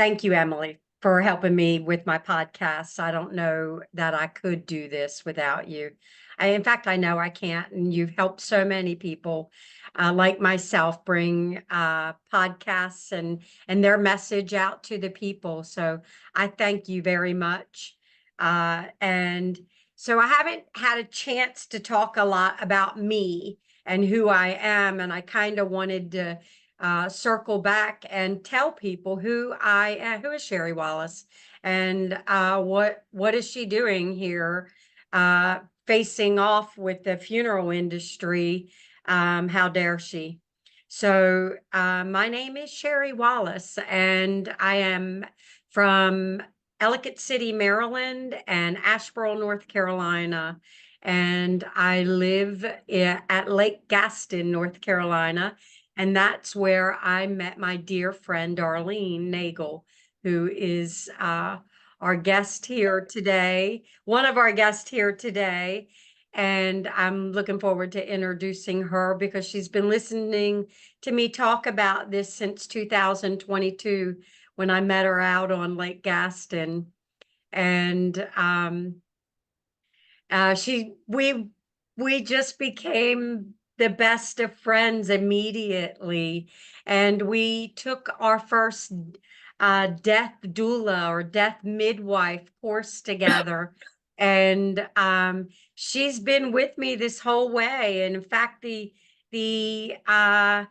thank you, Emily, for helping me with my podcast. I don't know that I could do this without you. In fact, I know I can't, and you've helped so many people like myself bring podcasts and their message out to the people. So I thank you very much. And so I haven't had a chance to talk a lot about me and who I am, and I kind of wanted to circle back and tell people who I am, who is Cheri Wallace, and what is she doing here, facing off with the funeral industry. How dare she? So my name is Cheri Wallace, and I am from Ellicott City, Maryland, and Asheboro, North Carolina. And I live at Lake Gaston, North Carolina. And that's where I met my dear friend Darlene Nagel, who is our guest here today, one of our guests here today. And I'm looking forward to introducing her because she's been listening to me talk about this since 2022 when I met her out on Lake Gaston. And she we just became the best of friends immediately, and we took our first death doula or death midwife course together. And she's been with me this whole way. And in fact, the uh,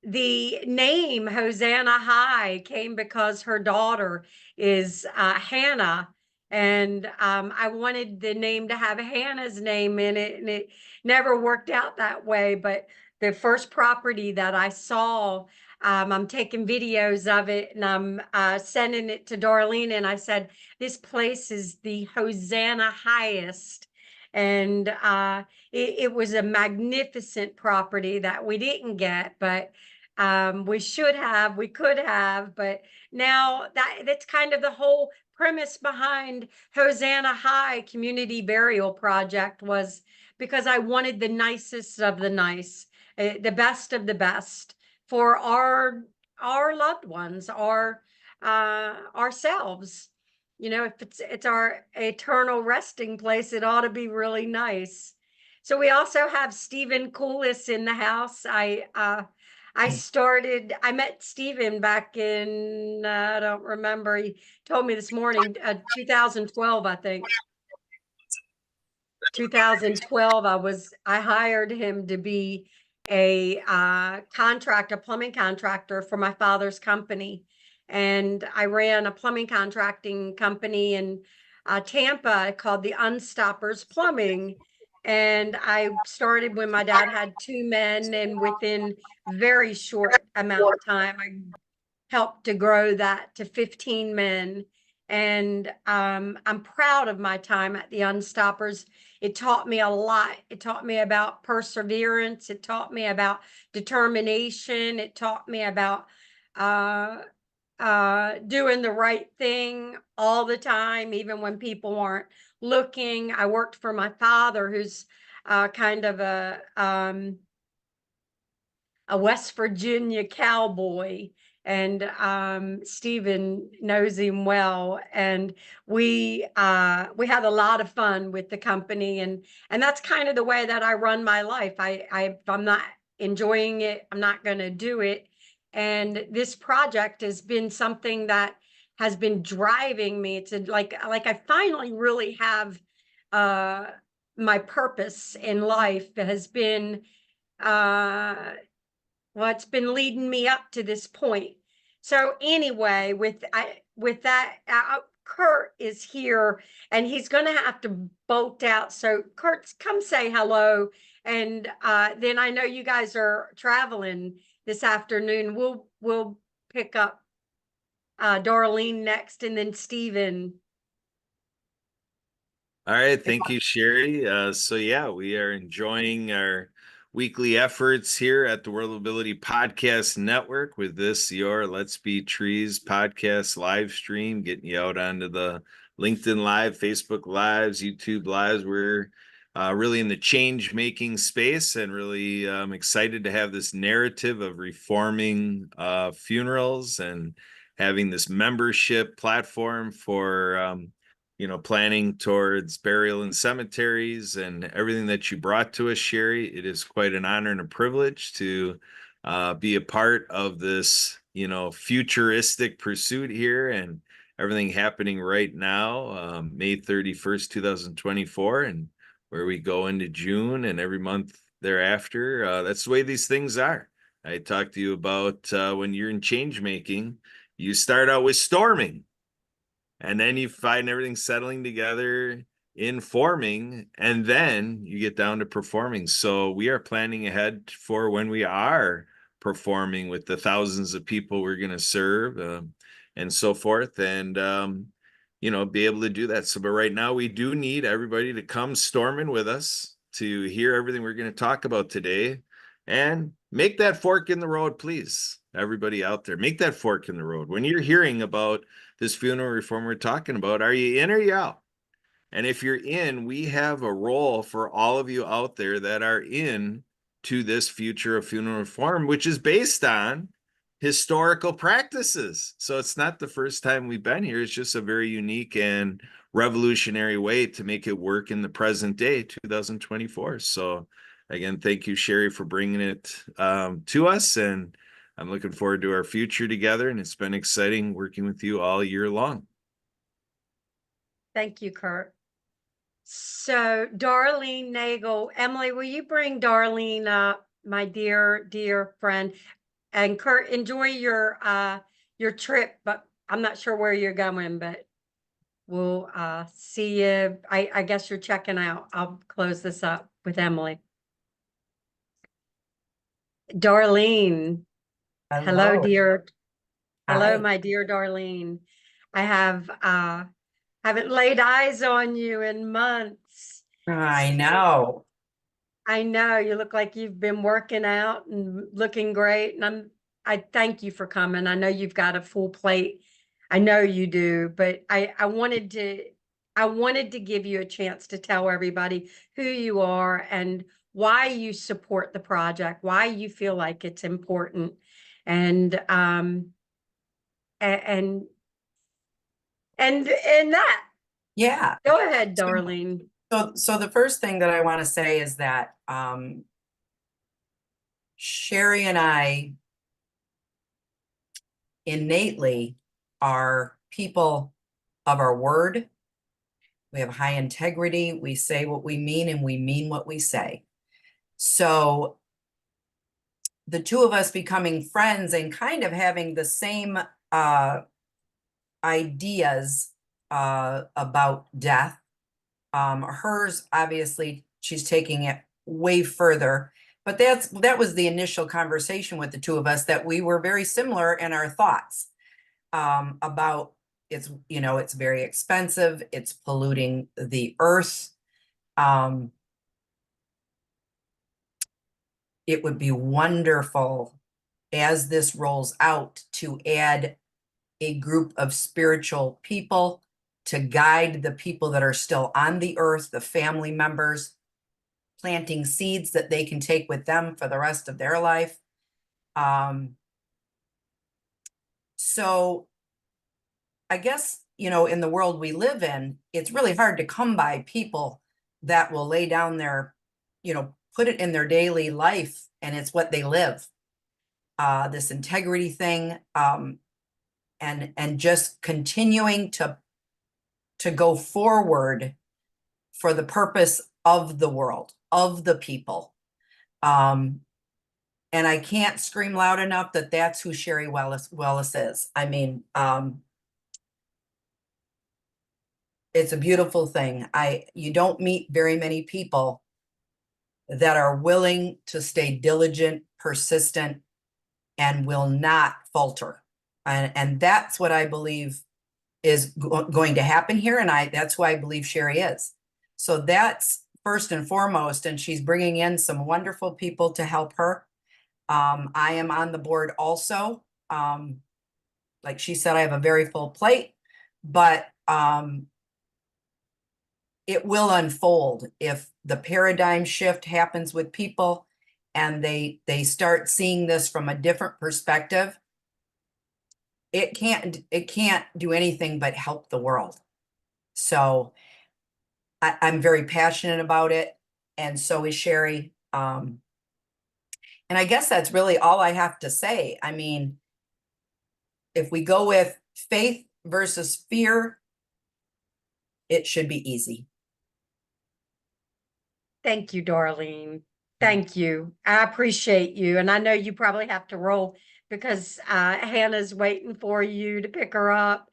the name Hosanna High came because her daughter is Hannah. And I wanted the name to have Hannah's name in it, and it never worked out that way. But the first property that I saw, I'm taking videos of it, and I'm sending it to Darlene. And I said, this place is the Hosanna Highest. And it was a magnificent property that we didn't get, but we could have, but now that's kind of the whole premise behind Hosanna High Community Burial Project, was because I wanted the nicest of the nice, the best of the best for our loved ones, ourselves. You know, if it's our eternal resting place, it ought to be really nice. So we also have Stephen Coolis in the house. I met Stephen back in, I don't remember. He told me this morning, 2012, I think. 2012, I hired him to be a plumbing contractor for my father's company. And I ran a plumbing contracting company in Tampa called the Unstoppers Plumbing. And I started when my dad had two men, and within very short amount of time, I helped to grow that to 15 men. And I'm proud of my time at the Unstoppers. It taught me a lot. It taught me about perseverance. It taught me about determination. It taught me about uh, doing the right thing all the time, even when people aren't looking. I worked for my father, who's kind of a West Virginia cowboy, and Stephen knows him well. And we had a lot of fun with the company, and that's kind of the way that I run my life. If I'm not enjoying it, I'm not going to do it. And this project has been something that has been driving me to like I finally really have uh my purpose in life has been uh well, it's been leading me up to this point. So anyway, with that, Kurt is here, and he's going to have to bolt out. So Kurt, come say hello, and then I know you guys are traveling this afternoon. We'll pick up Darlene next, and then Stephen. All right, thank you, Cheri. So yeah, we are enjoying our weekly efforts here at the World Ability Podcast Network with this, your Let's Be Trees podcast live stream, getting you out onto the LinkedIn Live, Facebook Lives, YouTube Lives. We're really in the change-making space, and really excited to have this narrative of reforming funerals and having this membership platform for, planning towards burial in cemeteries and everything that you brought to us, Cheri. It is quite an honor and a privilege to be a part of this, futuristic pursuit here and everything happening right now, May 31st, 2024, and where we go into June and every month thereafter. That's the way these things are. I talked to you about when you're in change making, you start out with storming and then you find everything settling together in forming, and then you get down to performing. So we are planning ahead for when we are performing with the thousands of people we're going to serve, and so forth, and be able to do that. So, but right now we do need everybody to come storming with us to hear everything we're going to talk about today, and make that fork in the road, please. Everybody out there, make that fork in the road. When you're hearing about this funeral reform we're talking about, are you in or you out? And if you're in, we have a role for all of you out there that are in to this future of funeral reform, which is based on historical practices. So it's not the first time we've been here. It's just a very unique and revolutionary way to make it work in the present day, 2024. So again, thank you, Cheri, for bringing it to us. And I'm looking forward to our future together. And it's been exciting working with you all year long. Thank you, Kurt. So, Darlene Nagel, Emily, will you bring Darlene up, my dear, dear friend? And Kurt, enjoy your trip, but I'm not sure where you're going, but we'll see you. I guess you're checking out. I'll close this up with Emily. Darlene, hello, Hello. dear. Hello, Hi. my dear Darlene. I haven't laid eyes on you in months. I know. I know you look like you've been working out and looking great. And I thank you for coming. I know you've got a full plate. I know you do, but I wanted to give you a chance to tell everybody who you are and why you support the project, why you feel like it's important. And and and that. Yeah. Go ahead, Darlene. So the first thing that I want to say is that Cheri and I innately are people of our word. We have high integrity. We say what we mean and we mean what we say. So the two of us becoming friends and kind of having the same ideas about death. Hers, obviously, she's taking it way further. But that was the initial conversation with the two of us, that we were very similar in our thoughts about it's very expensive, it's polluting the earth. It would be wonderful as this rolls out to add a group of spiritual people to guide the people that are still on the earth, the family members, planting seeds that they can take with them for the rest of their life. So I guess, in the world we live in, it's really hard to come by people that will lay down their, put it in their daily life, and it's what they live. This integrity thing, and just continuing to go forward for the purpose of the world, of the people. And I can't scream loud enough that that's who Cheri Wallace is. I mean, it's a beautiful thing. You don't meet very many people that are willing to stay diligent, persistent, and will not falter. And that's what I believe is going to happen here. And that's who I believe Cheri is. So that's first and foremost. And she's bringing in some wonderful people to help her. I am on the board also. Like she said, I have a very full plate, but it will unfold if the paradigm shift happens with people and they start seeing this from a different perspective. it can't do anything but help the world. So I'm very passionate about it, and so is Cheri. And I guess that's really all I have to say. I mean, if we go with faith versus fear, it should be easy. Thank you, Darlene. Thank you. I appreciate you. And I know you probably have to roll because Hannah's waiting for you to pick her up.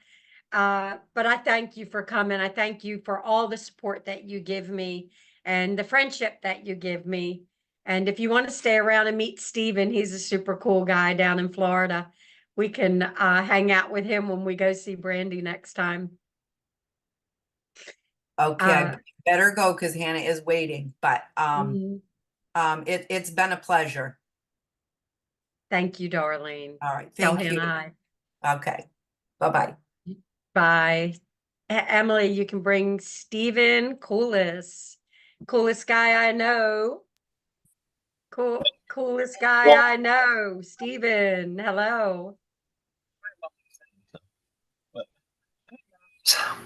But I thank you for coming. I thank you for all the support that you give me and the friendship that you give me. And if you want to stay around and meet Steven, he's a super cool guy down in Florida. We can hang out with him when we go see Brandy next time. Okay, I Uh, better go because Hannah is waiting. But mhm. it's been a pleasure. Thank you, Darlene. All right, Tell thank you. Hannah Okay, bye-bye. bye. Emily, you can bring Steven, coolest guy I know. Coolest guy I know. Steven, hello.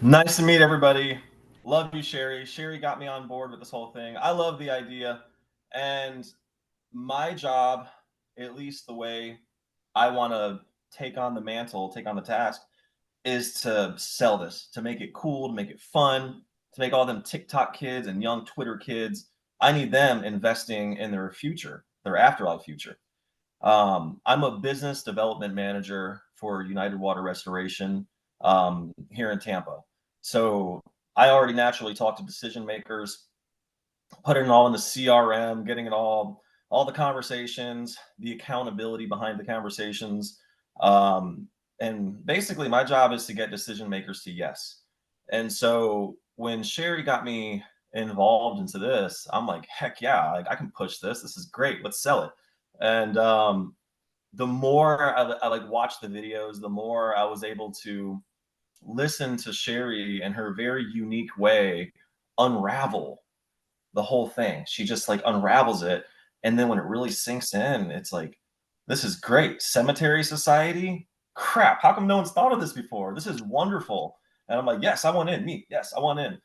Nice to meet everybody. Love you, Cheri. Cheri got me on board with this whole thing. I love the idea. And my job, at least the way I want to take on the mantle, take on the task, is to sell this, to make it cool, to make it fun, to make all them TikTok kids and young Twitter kids. I need them investing in their future, their afterlife future. I'm a business development manager for United Water Restoration here in Tampa. So I already naturally talk to decision makers, putting it all in the CRM, getting it all the conversations, the accountability behind the conversations. And basically, my job is to get decision makers to yes. And so when Cheri got me involved into this, I'm like, heck yeah, like I can push this. This is great. Let's sell it. And the more I like watched the videos, the more I was able to listen to Cheri in her very unique way unravel the whole thing. She just like unravels it. And then when it really sinks in, it's like, this is great. Cemetery Society? Crap. How come no one's thought of this before? This is wonderful. And I'm like, yes, I want in. Me. Yes, I want in.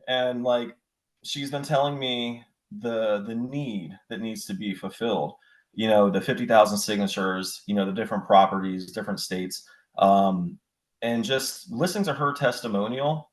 And like she's been telling me the need that needs to be fulfilled. You know, the 50,000 signatures, you know, the different properties, different states. And just listening to her testimonial,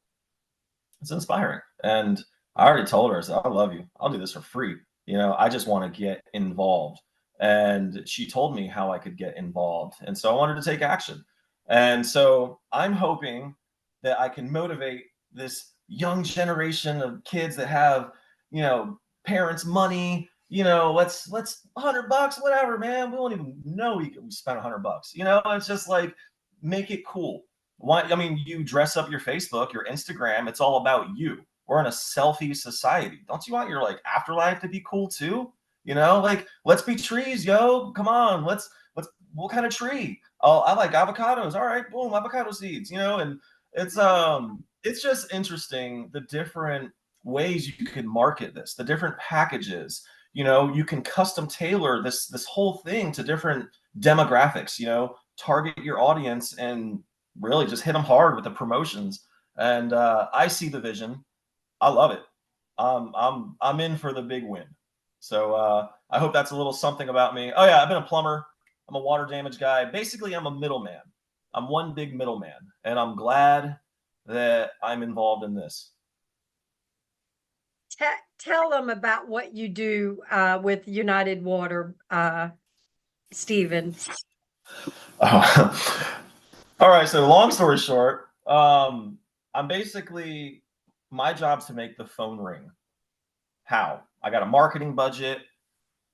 it's inspiring. And I already told her, I said, I love you. I'll do this for free. You know, I just want to get involved. And she told me how I could get involved. And so I wanted to take action. And so I'm hoping that I can motivate this young generation of kids that have, you know, parents' money. You know, let's $100, whatever, man. We won't even know we spent $100. You know, it's just like make it cool. Why? I mean, you dress up your Facebook, your Instagram. It's all about you. We're in a selfie society. Don't you want your like afterlife to be cool too? You know, like let's be trees, yo. Come on, let's what kind of tree? Oh, I like avocados. All right, boom, avocado seeds. You know, and it's just interesting the different ways you can market this, the different packages. You know, you can custom tailor this whole thing to different demographics. You know, target your audience and really just hit them hard with the promotions. And I see the vision. I love it. I'm in for the big win. So I hope that's a little something about me. Oh yeah, I've been a plumber. I'm a water damage guy. Basically, I'm a middleman. I'm one big middleman, and I'm glad that I'm involved in this. Tell them about what you do with United Water, Steven. Oh. All right. So long story short, I'm basically my job's to make the phone ring. How? I got a marketing budget.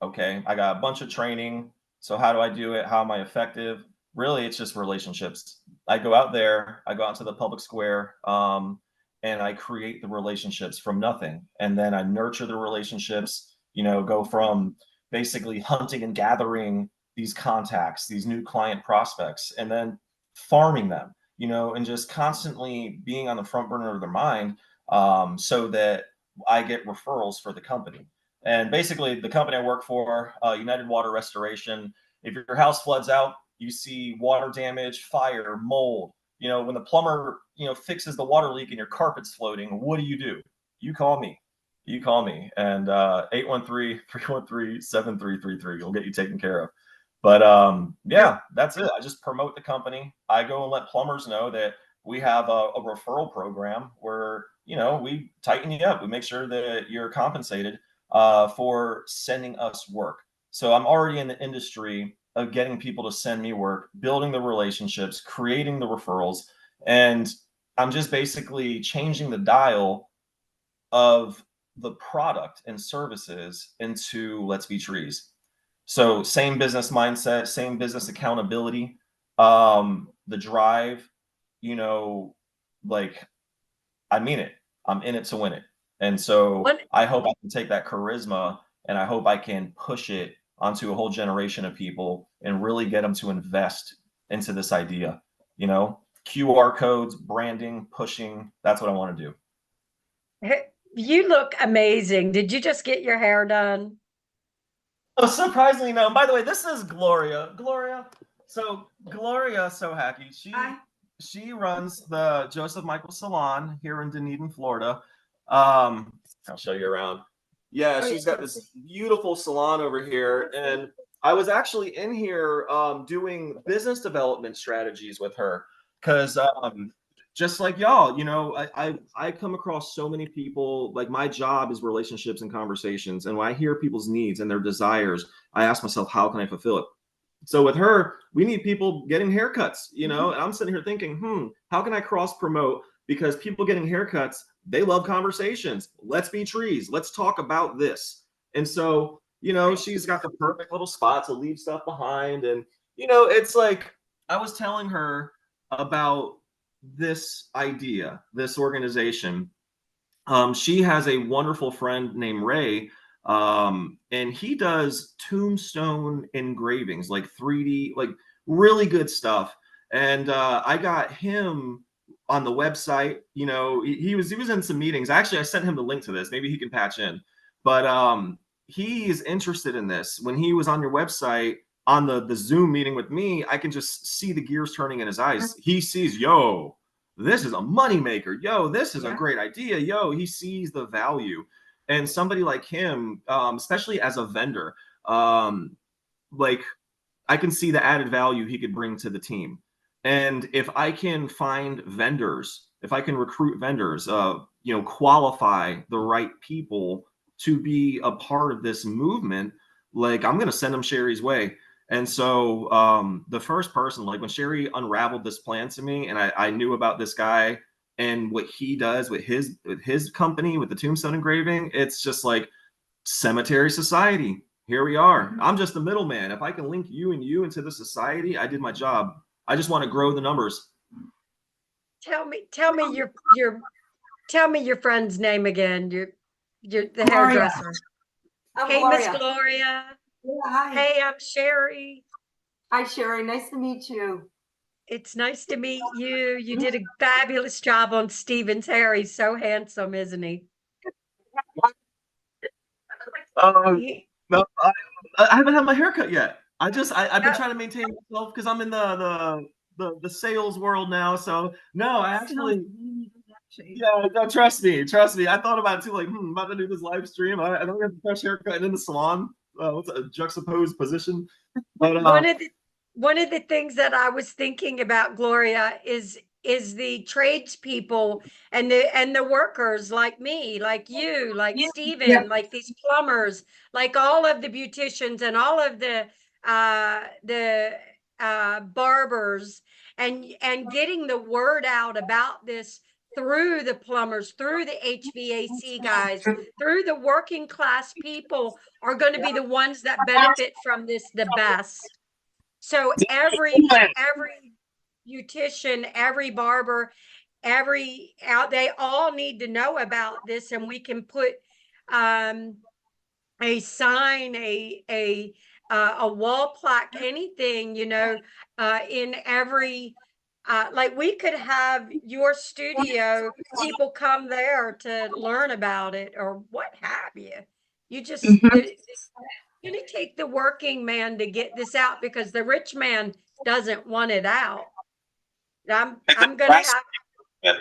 Okay. I got a bunch of training. So how do I do it? How am I effective? Really, it's just relationships. I go out there, I go out to the public square, and I create the relationships from nothing. And then I nurture the relationships, you know, go from basically hunting and gathering these contacts, these new client prospects, and then farming them, you know, and just constantly being on the front burner of their mind, so that I get referrals for the company. And basically, the company I work for, United Water Restoration, if your house floods out, you see water damage, fire, mold. You know, when the plumber, you know, fixes the water leak and your carpet's floating, what do? You call me. You call me, and 813-313-7333 will get you taken care of. But yeah, that's it. I just promote the company. I go and let plumbers know that we have a referral program where, you know, we tighten you up. We make sure that you're compensated for sending us work. So I'm already in the industry of getting people to send me work, building the relationships, creating the referrals, and I'm just basically changing the dial of the product and services into Let's Be Trees. So same business mindset, same business accountability, the drive, you know, like I mean it. I'm in it to win it. And so I hope I can take that charisma and I hope I can push it onto a whole generation of people and really get them to invest into this idea. You know, QR codes, branding, pushing. That's what I want to do. You look amazing. Did you just get your hair done? Oh, surprisingly, no. By the way, this is Gloria. So hacky. She runs the Joseph Michael Salon here in Dunedin, Florida. I'll show you around. Yeah, she's got this beautiful salon over here, and I was actually in here doing business development strategies with her because just like y'all, you know, I come across so many people. Like my job is relationships and conversations, and when I hear people's needs and their desires, I ask myself, how can I fulfill it? So with her, we need people getting haircuts, you know, and I'm sitting here thinking, how can I cross promote? Because people getting haircuts, they love conversations. Let's be trees. Let's talk about this. And so, you know, she's got the perfect little spot to leave stuff behind. And, you know, it's like I was telling her about this idea, this organization. She has a wonderful friend named Ray, and he does tombstone engravings, like 3D, like really good stuff. And I got him on the website. You know, he was in some meetings. Actually, I sent him the link to this. Maybe he can patch in. But he is interested in this. When he was on your website on the Zoom meeting with me, I can just see the gears turning in his eyes. He sees, yo, this is a moneymaker. Yo, this is a great idea. Yo, he sees the value. And somebody like him, especially as a vendor, like I can see the added value he could bring to the team. And if I can find vendors, if I can recruit vendors, you know, qualify the right people to be a part of this movement, like I'm going to send them Cheri's way. And so the first person, like when Cheri unraveled this plan to me and I knew about this guy and what he does with his company, with the tombstone engraving, it's just like cemetery society. Here we are. I'm just the middleman. If I can link you and you into the society, I did my job. I just want to grow the numbers. Tell me your friend's name again. The Gloria. hairdresser. I'm Hey, Miss Gloria. Gloria. Yeah, hi. Hey, I'm Cheri. Hi, Cheri. Nice to meet you. It's nice to meet you. You did a fabulous job on Stephen's hair. He's so handsome, isn't he? No, I haven't had my haircut yet. I've been trying to maintain myself because I'm in the sales world now. So no, I actually, yeah, no, trust me. I thought about it too, like, I'm about to do this live stream. I don't have a fresh haircut and in the salon. What's a juxtaposed position? But one of the things that I was thinking about, Gloria, is the tradespeople and the workers like me, like you, like Stephen, like these plumbers, like all of the beauticians and all of the barbers, and getting the word out about this through the plumbers, through the HVAC guys, through the working class people are going to be the ones that benefit from this the best. So every beautician, every barber, they all need to know about this, and we can put a sign, a wall plaque, anything, you know, in every like we could have your studio, people come there to learn about it or what have you. You just it's going to take the working man to get this out because the rich man doesn't want it out. It's I'm gonna have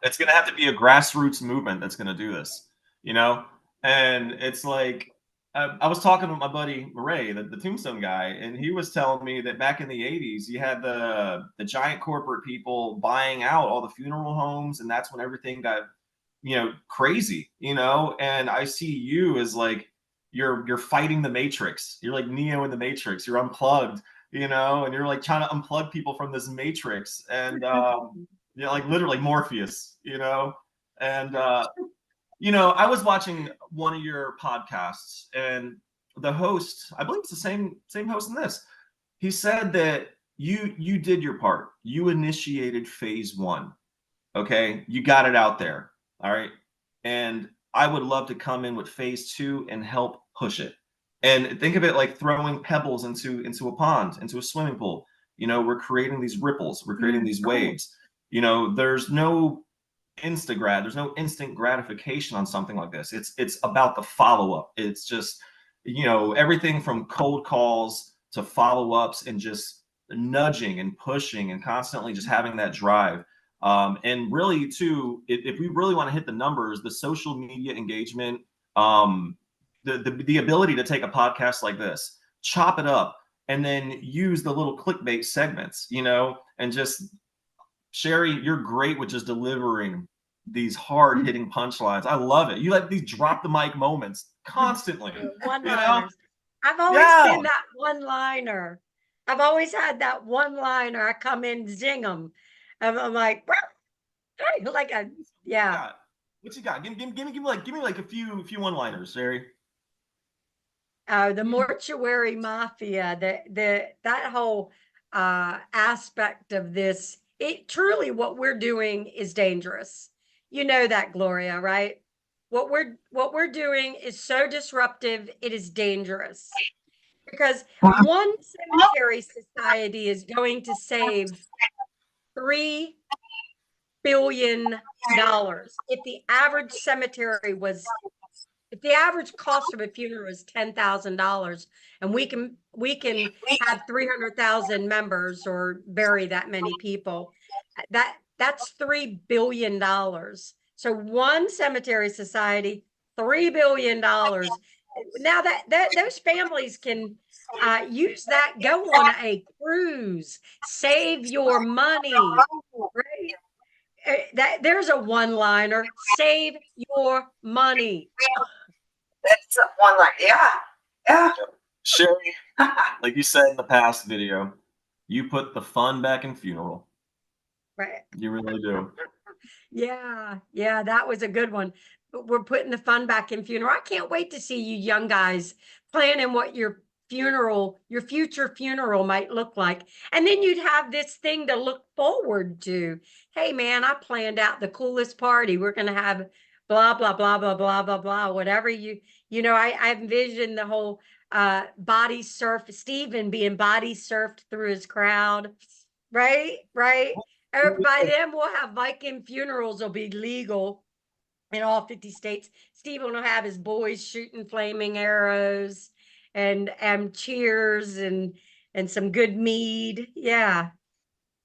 it's going to have to be a grassroots movement that's going to do this, you know? And it's like, I was talking with my buddy Ray, the Tombstone guy, and he was telling me that back in the 80s, you had the giant corporate people buying out all the funeral homes, and that's when everything got, crazy, and I see you as like, you're fighting the Matrix. You're like Neo in the Matrix. You're unplugged, and you're like trying to unplug people from this Matrix. And like literally Morpheus, and I was watching one of your podcasts, and the host, I believe it's the same host in this. He said that you did your part. You initiated phase 1. Okay, you got it out there. All right, and I would love to come in with phase 2 and help push it. And think of it like throwing pebbles into a pond, into a swimming pool. We're creating these ripples. We're creating these waves. There's no there's no instant gratification on something like this. It's about the follow-up. It's just, everything from cold calls to follow-ups and just nudging and pushing and constantly just having that drive. And really too, if we really want to hit the numbers, the social media engagement, the ability to take a podcast like this, chop it up, and then use the little clickbait segments, and just Cheri, you're great with just delivering these hard hitting punchlines. I love it. You like these drop the mic moments constantly. One-liners. I've always been that one-liner. I've always had that one-liner. I come in, zing them. I'm like, like a, yeah. What you got? Give me like a few one-liners, Cheri. The mortuary mafia, that whole aspect of this, it truly, what we're doing is dangerous. You know that, Gloria, right? What we're doing is so disruptive, it is dangerous. Because one cemetery society is going to save $3 billion. If the average cost of a funeral is $10,000, and we can have 300,000 members or bury that many people, that's $3 billion. So one cemetery society, $3 billion. Now that those families can use that, go on a cruise, save your money, right? There's a one-liner, save your money. That's one line. Yeah. Cheri, like you said in the past video, you put the fun back in funeral. Right. You really do. Yeah, that was a good one. But we're putting the fun back in funeral. I can't wait to see you young guys planning what your future funeral might look like. And then you'd have this thing to look forward to. Hey man, I planned out the coolest party. We're gonna have blah blah blah blah blah blah blah. Whatever I envisioned the whole body surf, Stephen being body surfed through his crowd. Right. By then we'll have Viking funerals will be legal in all 50 states. Stephen will have his boys shooting flaming arrows and cheers and some good mead. Yeah.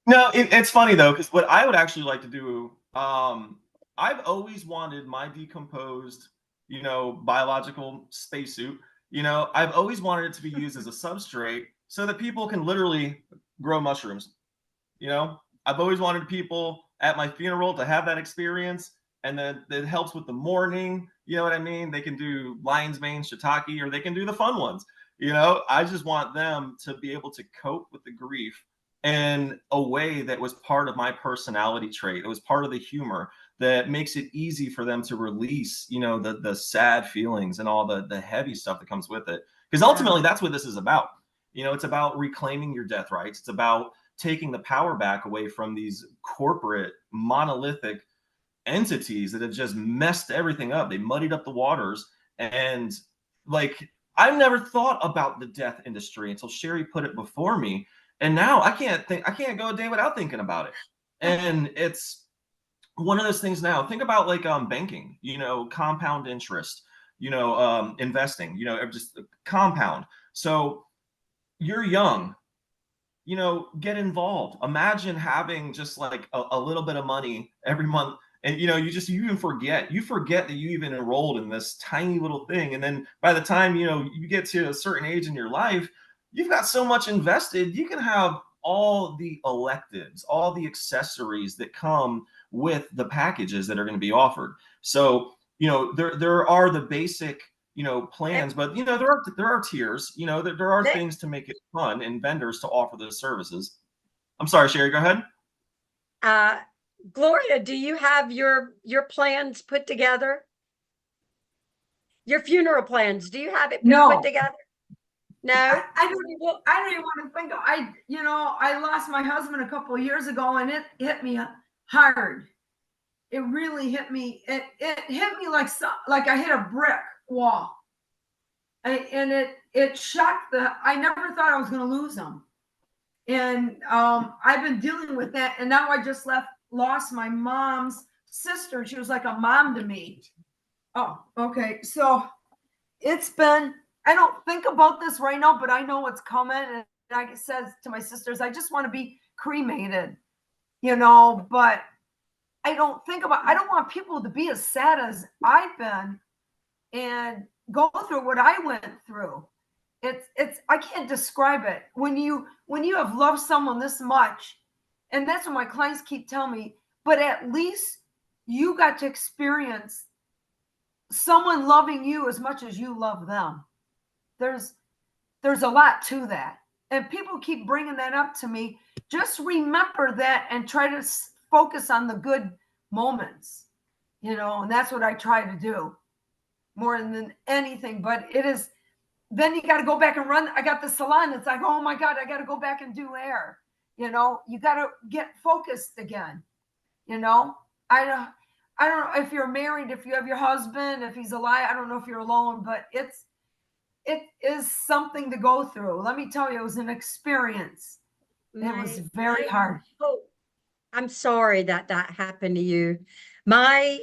No, it's funny though, because what I would actually like to do, I've always wanted my decomposed, biological spacesuit. I've always wanted it to be used as a substrate so that people can literally grow mushrooms. I've always wanted people at my funeral to have that experience, and then it helps with the mourning. You know what I mean? They can do lion's mane, shiitake, or they can do the fun ones. I just want them to be able to cope with the grief in a way that was part of my personality trait. It was part of the humor that makes it easy for them to release, the sad feelings and all the heavy stuff that comes with it. Because ultimately, that's what this is about. It's about reclaiming your death rights. It's about taking the power back away from these corporate monolithic entities that have just messed everything up. They muddied up the waters. And like, I've never thought about the death industry until Cheri put it before me. And now I can't go a day without thinking about it. And it's one of those things now. Think about like banking, compound interest, investing, just compound. So you're young, get involved. Imagine having just like a little bit of money every month. And you even forget that you even enrolled in this tiny little thing. And then by the time, you get to a certain age in your life, you've got so much invested, you can have all the electives, all the accessories that come with the packages that are going to be offered. So, there are the basic, plans, but there are tiers, there are things to make it fun and vendors to offer those services. I'm sorry, Cheri, go ahead. Gloria, do you have your plans put together? Your funeral plans, do you have it No. put together? No? I don't even want to think of, I lost my husband a couple of years ago, and it hit me hard. It really hit me. It hit me like I hit a brick wall. And it shocked I never thought I was going to lose him. And I've been dealing with that. And now I just lost my mom's sister. She was like a mom to me. Oh, okay. So I don't think about this right now, but I know what's coming. And I said to my sisters, I just want to be cremated, but I don't want people to be as sad as I've been and go through what I went through. I can't describe it. When you have loved someone this much, and that's what my clients keep telling me, but at least you got to experience someone loving you as much as you love them. There's a lot to that. And people keep bringing that up to me. Just remember that and try to focus on the good moments, and that's what I try to do more than anything. But then you got to go back and run. I got the salon. It's like, oh my God, I got to go back and do hair. You got to get focused again. I don't know if you're married, if you have your husband, if he's alive. I don't know if you're alone, but it is something to go through. Let me tell you, it was an experience. It was very hard. I'm sorry that happened to you. My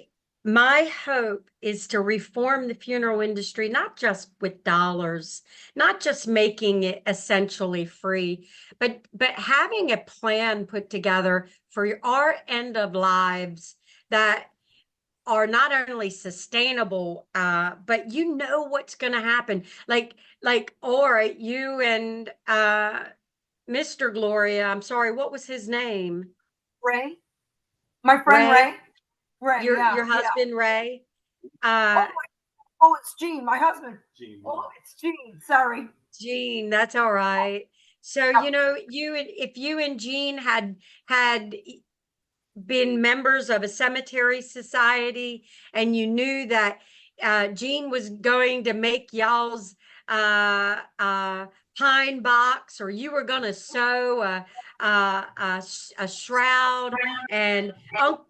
hope is to reform the funeral industry, not just with dollars, not just making it essentially free, but having a plan put together for our end of lives that are not only sustainable, but what's going to happen. Like, or you and Mr. Gloria, I'm sorry, what was his name? Ray, my friend Ray. Ray, your husband, Ray. It's Gene, my husband. Gene. Oh, it's Gene. Sorry. Gene, that's all right. So, if you and Gene had been members of a cemetery society, and you knew that Gene was going to make y'all's pine box, or you were going to sew a shroud, and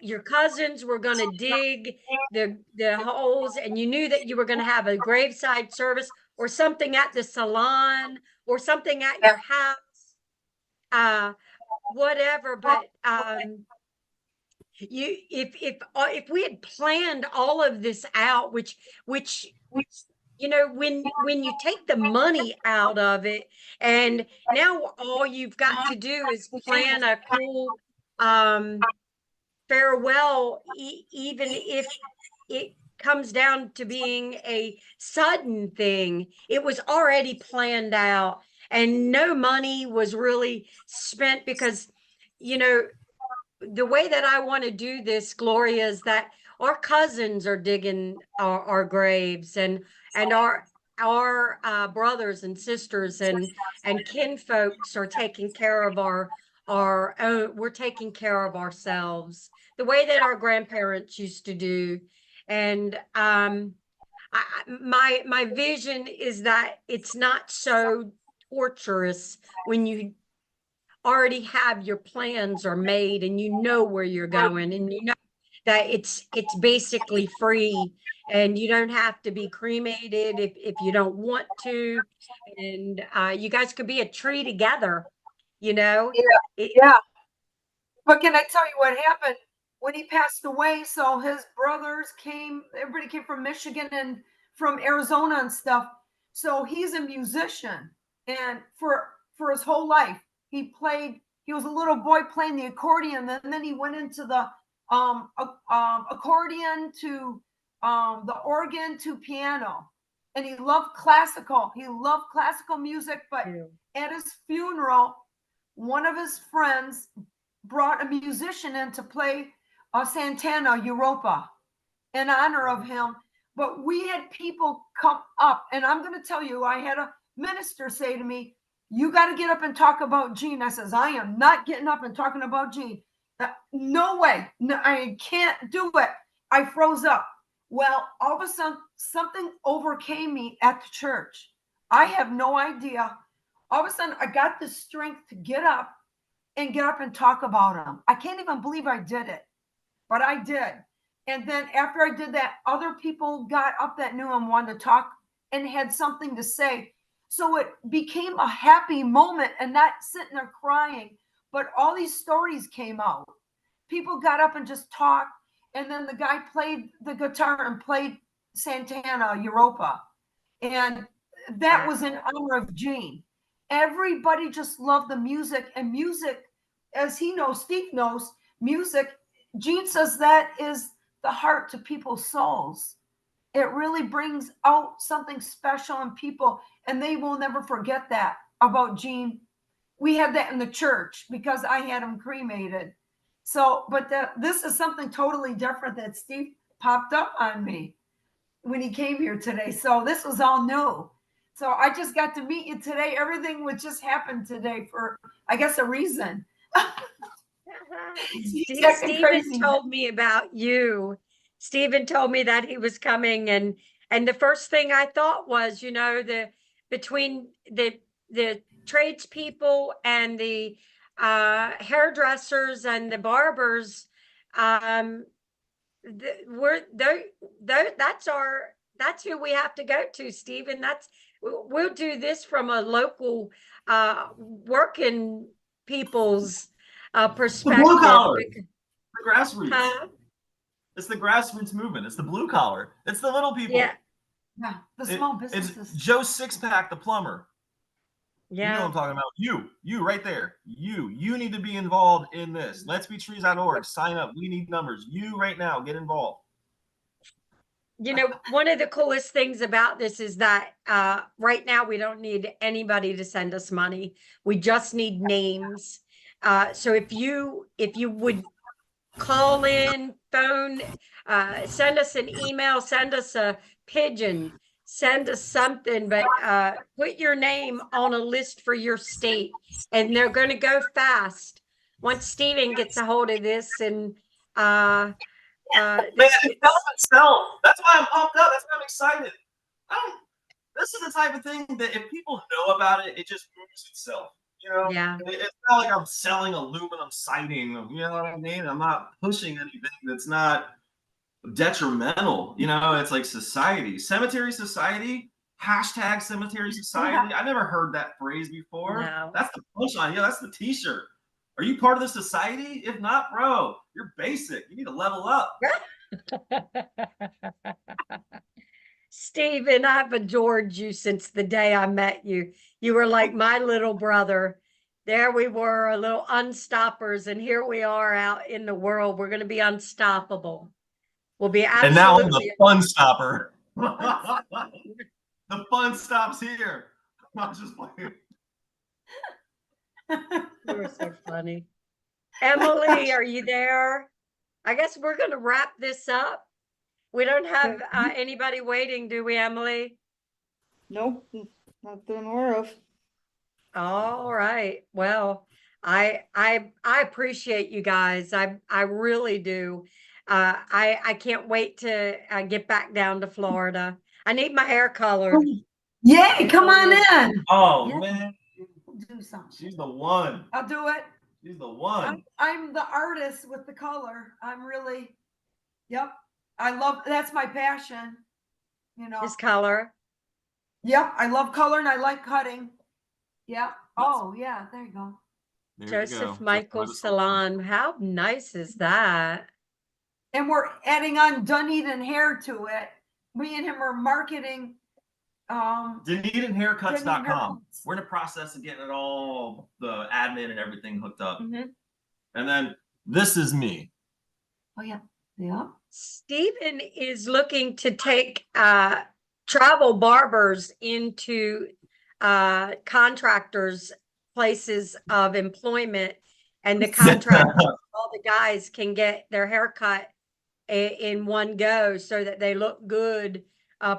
your cousins were going to dig the holes, and you knew that you were going to have a graveside service or something at the salon or something at your house, whatever. But if we had planned all of this out, which when you take the money out of it, and now all you've got to do is plan a cool farewell, even if it comes down to being a sudden thing. It was already planned out, and no money was really spent, because the way that I want to do this, Gloria, is that our cousins are digging our graves, and our brothers and sisters and kin folks are taking care of our own. We're taking care of ourselves the way that our grandparents used to do. And my vision is that it's not so torturous when you already have your plans are made, and where you're going, and that it's basically free, and you don't have to be cremated if you don't want to, and you guys could be a tree together. Yeah. But can I tell you what happened when he passed away? So his brothers everybody came from Michigan and from Arizona and stuff. So he's a musician, and for his whole life, he was a little boy playing the accordion, and then he went into the accordion to the organ to piano. And he loved classical. He loved classical music, but at his funeral, one of his friends brought a musician in to play Santana Europa in honor of him. But we had people come up, and I'm going to tell you, I had a minister say to me, "You got to get up and talk about Gene." I says, "I am not getting up and talking about Gene. No way. No, I can't do it." I froze up. Well, all of a sudden, something overcame me at the church. I have no idea. All of a sudden, I got the strength to get up and talk about him. I can't even believe I did it, but I did. And then after I did that, other people got up that knew him, wanted to talk and had something to say. So it became a happy moment and not sitting there crying, but all these stories came out. People got up and just talked. And then the guy played the guitar and played Santana Europa. And that was in honor of Gene. Everybody just loved the music, and music, as he knows, Steve knows, music, Gene says that is the heart to people's souls. It really brings out something special in people, and they will never forget that about Gene. We had that in the church because I had him cremated. So, but this is something totally different that Steve popped up on me when he came here today. So this was all new. So I just got to meet you today. Everything would just happen today for, I guess, a reason. Stephen told me about you. Stephen told me that he was coming, and the first thing I thought was, you know, between the tradespeople and the hairdressers and the barbers, that's who we have to go to, Stephen. We'll do this from a local working people's perspective. The blue collar, the grassroots. It's the grassroots movement. It's the blue collar. It's the little people. Yeah, the small businesses. It's Joe Sixpack, the plumber. Yeah. You know what I'm talking about. You right there. You need to be involved in this. Let's Be Trees.org. Sign up. We need numbers. You right now, get involved. You know, one of the coolest things about this is that right now we don't need anybody to send us money. We just need names. So if you would call in, phone, send us an email, send us a pigeon, send us something, but put your name on a list for your state, and they're going to go fast once Stephen gets a hold of this. And Man, it sells itself. That's why I'm pumped up. That's why I'm excited. This is the type of thing that if people know about it, it just moves itself. You know, yeah, it's not like I'm selling aluminum siding. You know what I mean? I'm not pushing anything that's not detrimental. You know, it's like society, cemetery society, hashtag cemetery society. I never heard that phrase before. No. That's the punchline. Yeah, that's the t-shirt. Are you part of the society? If not, bro, you're basic. You need to level up. Stephen, I've adored you since the day I met you. You were like my little brother. There we were, a little unstoppers, and here we are out in the world. We're going to be unstoppable. We'll be absolutely. And now I'm the fun stopper. The fun stops here. I'm just playing. You were so funny. Emily, are you there? I guess we're going to wrap this up. We don't have anybody waiting, do we, Emily? Nope, not that I'm aware of. All right. Well, I appreciate you guys. I really do. I can't wait to get back down to Florida. I need my hair colored. Yay, come on in. Oh, Yeah. man. Do something. She's the one. I'll do it. She's the one. I'm the artist with the color. I'm really, yep. That's my passion, you know. This color. Yep, I love color and I like cutting. Yeah. Oh, yeah, there you go. There you Joseph go. Michael Salon. How nice is that? And we're adding on Dunedin hair to it. Me and him are marketing DunedinHaircuts.com. Haircuts. We're in the process of getting it all, the admin and everything hooked up. Mhm. And then this is me. Oh, yeah. Yeah. Stephen is looking to take travel barbers into contractors' places of employment, and the contractors, all the guys can get their haircut in one go so that they look good,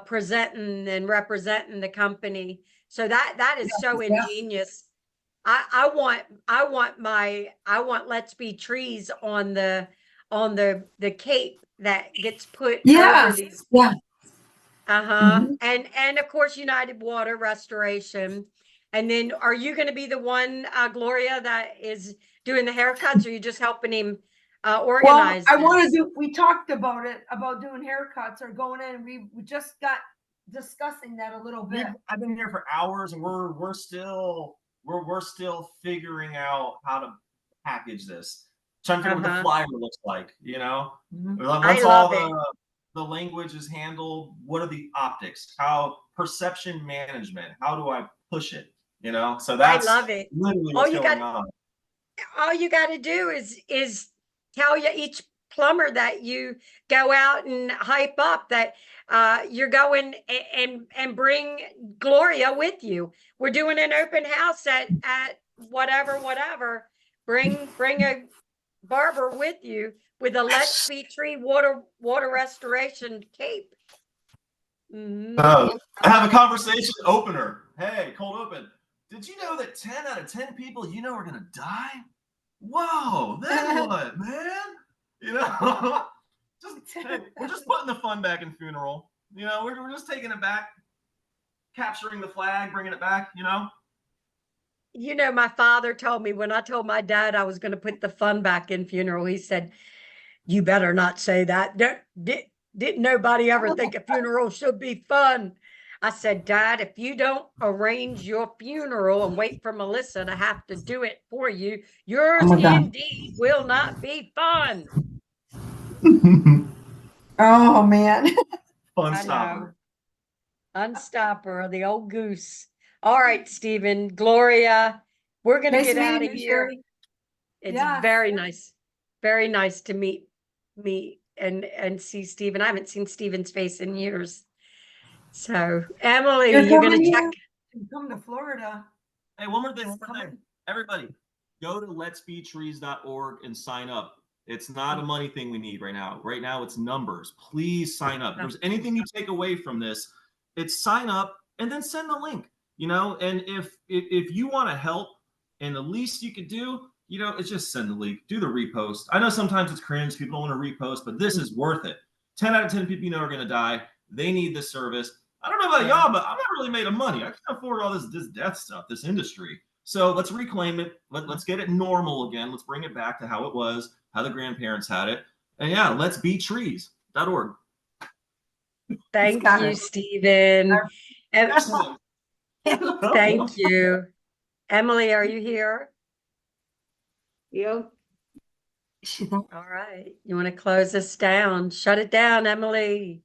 presenting and representing the company. So that is so Yeah. ingenious. I want Let's Be Trees on the cape that gets put over Yes. these. Yeah. Uh-huh. And of course United Water Restoration. And then are you going to be the one, Gloria, that is doing the haircuts, or are you just helping him Well, organize I want to this? do, we talked about it, about doing haircuts or going in. We just got discussing that a little bit. I've been here for hours, and we're still figuring out how to package this. Trying to figure out what the flyer looks like. Once I all love it. the language is handled, what are the optics? How perception management? How do I push it? So I that's love it. literally All what's you going got, on. all you got to do is tell you each plumber that you go out and hype up that you're going and bring Gloria with you. We're doing an open house at whatever. Bring a barber with you with a Let's Be Tree water restoration cape. Mhm. I have a conversation opener. Hey, cold open. Did you know that 10 out of 10 people are going to die? Whoa, then what, man? We're just putting the fun back in funeral. We're just taking it back, capturing the flag, bringing it back, My father told me when I told my dad I was going to put the fun back in funeral, he said, "You better not say that. Didn't nobody ever think a funeral should be fun?" I said, "Dad, if you don't arrange your funeral and wait for Melissa to have to do it for you, yours Oh my God. indeed will not be fun." Oh, man. Fun I stopper. know. Unstopper, the old goose. All right, Stephen, Gloria, we're going to Nice get out meeting of you, here. Cheri. It's Yes. very nice to meet and see Stephen. I haven't seen Stephen's face in years. So, Emily, you're going to check. Come to Florida. Hey, one more thing. Everybody, go to letsbetrees.org and sign up. It's not a money thing we need right now. Right now, it's numbers. Please sign up. If there's anything you take away from this, it's sign up and then send the link. And if you want to help, and the least you could do, it's just send the link, do the repost. I know sometimes it's cringe, people don't want to repost, but this is worth it. 10 out of 10 people are going to die. They need this service. I don't know about y'all, but I'm not really made of money. I can't afford all this death stuff, this industry. So let's reclaim it. Let's get it normal again. Let's bring it back to how it was, how the grandparents had it. And yeah, let's be trees.org. Thank you, Stephen. Excellent. Thank you. Emily, are you here? Yep. All right. You want to close us down? Shut it down, Emily.